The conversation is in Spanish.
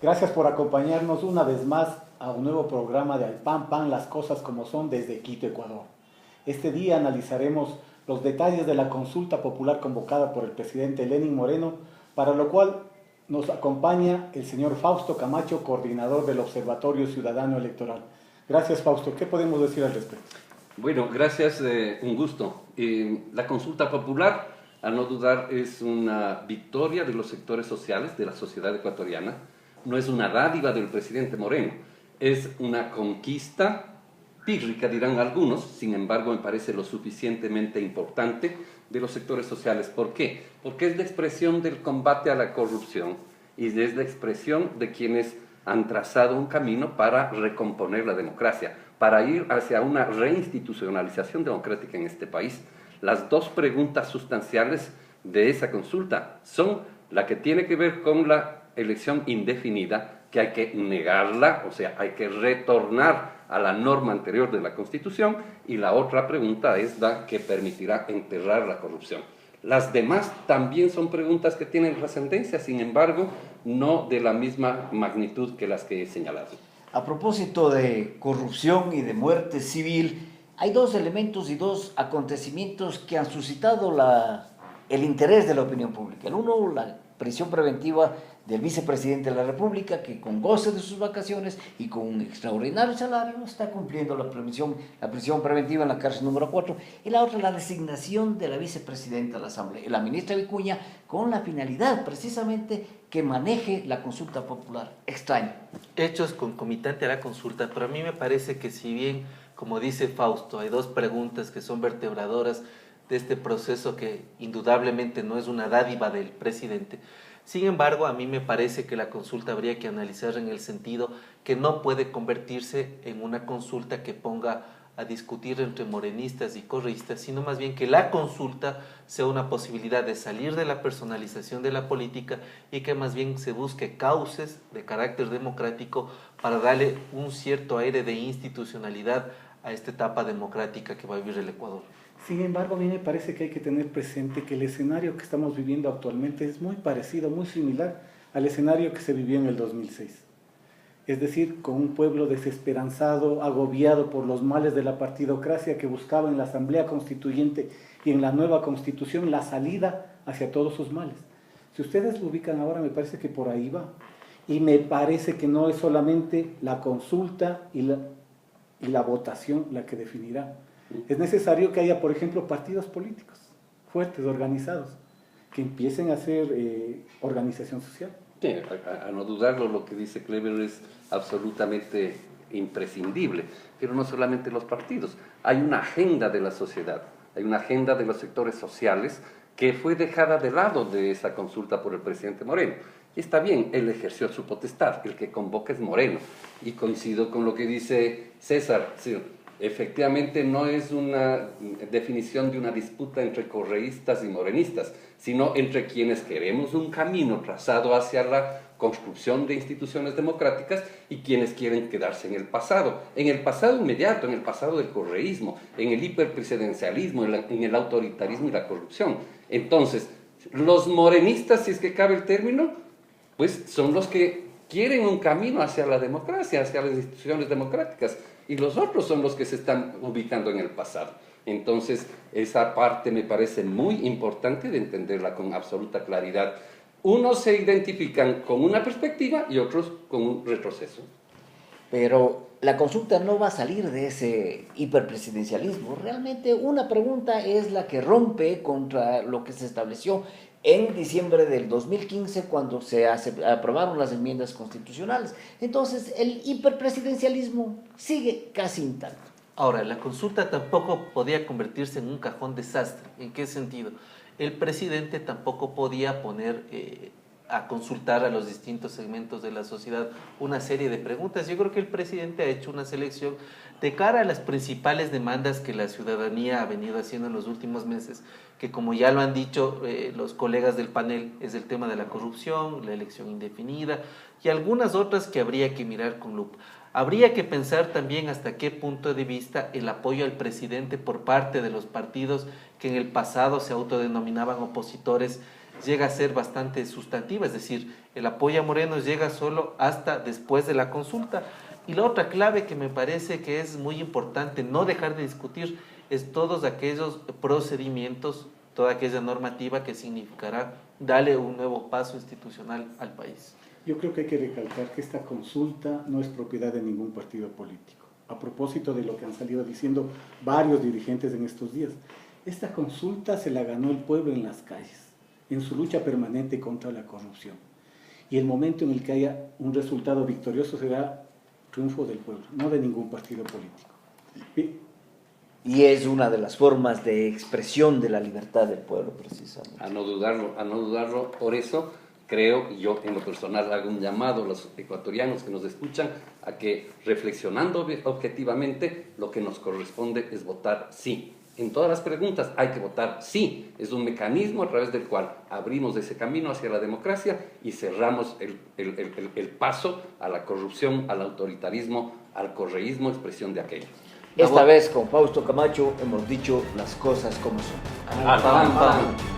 Gracias por acompañarnos una vez más a un nuevo programa de Al Pan Pan, las cosas como son desde Quito, Ecuador. Este día analizaremos los detalles de la consulta popular convocada por el presidente Lenín Moreno, para lo cual nos acompaña el señor Fausto Camacho, coordinador del Observatorio Ciudadano Electoral. Gracias, Fausto. ¿Qué podemos decir al respecto? Bueno, gracias, un gusto. La consulta popular, a no dudar, es una victoria de los sectores sociales de la sociedad ecuatoriana. No es una dádiva del presidente Moreno, es una conquista pírrica, dirán algunos. Sin embargo, me parece lo suficientemente importante de los sectores sociales. ¿Por qué? Porque es la expresión del combate a la corrupción y es la expresión de quienes han trazado un camino para recomponer la democracia, para ir hacia una reinstitucionalización democrática en este país. Las dos preguntas sustanciales de esa consulta son la que tiene que ver con la elección indefinida, que hay que negarla, o sea, hay que retornar a la norma anterior de la Constitución, y la otra pregunta es la que permitirá enterrar la corrupción. Las demás también son preguntas que tienen trascendencia, sin embargo, no de la misma magnitud que las que he señalado. A propósito de corrupción y de muerte civil, hay dos elementos y dos acontecimientos que han suscitado el interés de la opinión pública. El uno, la prisión preventiva del vicepresidente de la República, que con goce de sus vacaciones y con un extraordinario salario está cumpliendo la prisión preventiva en la cárcel número 4, y la otra, la designación de la vicepresidenta de la Asamblea, la ministra Vicuña, con la finalidad precisamente que maneje la consulta popular. Extraño. Hechos concomitantes a la consulta, pero a mí me parece que, si bien, como dice Fausto, hay dos preguntas que son vertebradoras de este proceso, que indudablemente no es una dádiva del presidente. Sin embargo, a mí me parece que la consulta habría que analizar en el sentido que no puede convertirse en una consulta que ponga a discutir entre morenistas y correístas, sino más bien que la consulta sea una posibilidad de salir de la personalización de la política y que más bien se busque cauces de carácter democrático para darle un cierto aire de institucionalidad a esta etapa democrática que va a vivir el Ecuador. Sin embargo, a mí me parece que hay que tener presente que el escenario que estamos viviendo actualmente es muy parecido, muy similar al escenario que se vivió en el 2006. Es decir, con un pueblo desesperanzado, agobiado por los males de la partidocracia, que buscaba en la Asamblea Constituyente y en la nueva Constitución la salida hacia todos sus males. Si ustedes lo ubican ahora, me parece que por ahí va. Y me parece que no es solamente la consulta y la votación la que definirá. Es necesario que haya, por ejemplo, partidos políticos fuertes, organizados, que empiecen a hacer organización social. Sí, a no dudarlo, lo que dice Clever es absolutamente imprescindible, pero no solamente los partidos. Hay una agenda de la sociedad, hay una agenda de los sectores sociales que fue dejada de lado de esa consulta por el presidente Moreno. Y está bien, él ejerció su potestad, el que convoca es Moreno. Y coincido con lo que dice César, sí, efectivamente no es una definición de una disputa entre correístas y morenistas, sino entre quienes queremos un camino trazado hacia la construcción de instituciones democráticas y quienes quieren quedarse en el pasado inmediato, en el pasado del correísmo, en el hiperpresidencialismo, en el autoritarismo y la corrupción. Entonces, los morenistas, si es que cabe el término, pues son los que quieren un camino hacia la democracia, hacia las instituciones democráticas, y los otros son los que se están ubicando en el pasado. Entonces, esa parte me parece muy importante de entenderla con absoluta claridad. Unos se identifican con una perspectiva y otros con un retroceso. Pero la consulta no va a salir de ese hiperpresidencialismo. Realmente una pregunta es la que rompe contra lo que se estableció en diciembre del 2015, cuando se aprobaron las enmiendas constitucionales. Entonces, el hiperpresidencialismo sigue casi intacto. Ahora, la consulta tampoco podía convertirse en un cajón desastre. ¿En qué sentido? El presidente tampoco podía poner a consultar a los distintos segmentos de la sociedad una serie de preguntas. Yo creo que el presidente ha hecho una selección de cara a las principales demandas que la ciudadanía ha venido haciendo en los últimos meses, que, como ya lo han dicho los colegas del panel, es el tema de la corrupción, la elección indefinida y algunas otras que habría que mirar con lupa. Habría que pensar también hasta qué punto de vista el apoyo al presidente por parte de los partidos que en el pasado se autodenominaban opositores llega a ser bastante sustantiva, es decir, el apoyo a Moreno llega solo hasta después de la consulta. Y la otra clave que me parece que es muy importante no dejar de discutir es todos aquellos procedimientos, toda aquella normativa que significará darle un nuevo paso institucional al país. Yo creo que hay que recalcar que esta consulta no es propiedad de ningún partido político. A propósito de lo que han salido diciendo varios dirigentes en estos días, esta consulta se la ganó el pueblo en las calles, en su lucha permanente contra la corrupción. Y el momento en el que haya un resultado victorioso será triunfo del pueblo, no de ningún partido político. Y es una de las formas de expresión de la libertad del pueblo, precisamente. A no dudarlo. Por eso creo, y yo en lo personal hago un llamado a los ecuatorianos que nos escuchan, a que reflexionando objetivamente, lo que nos corresponde es votar sí. En todas las preguntas hay que votar sí. Es un mecanismo a través del cual abrimos ese camino hacia la democracia y cerramos el paso a la corrupción, al autoritarismo, al correísmo, expresión de aquello. Esta vez con Fausto Camacho hemos dicho las cosas como son. Pam, pam.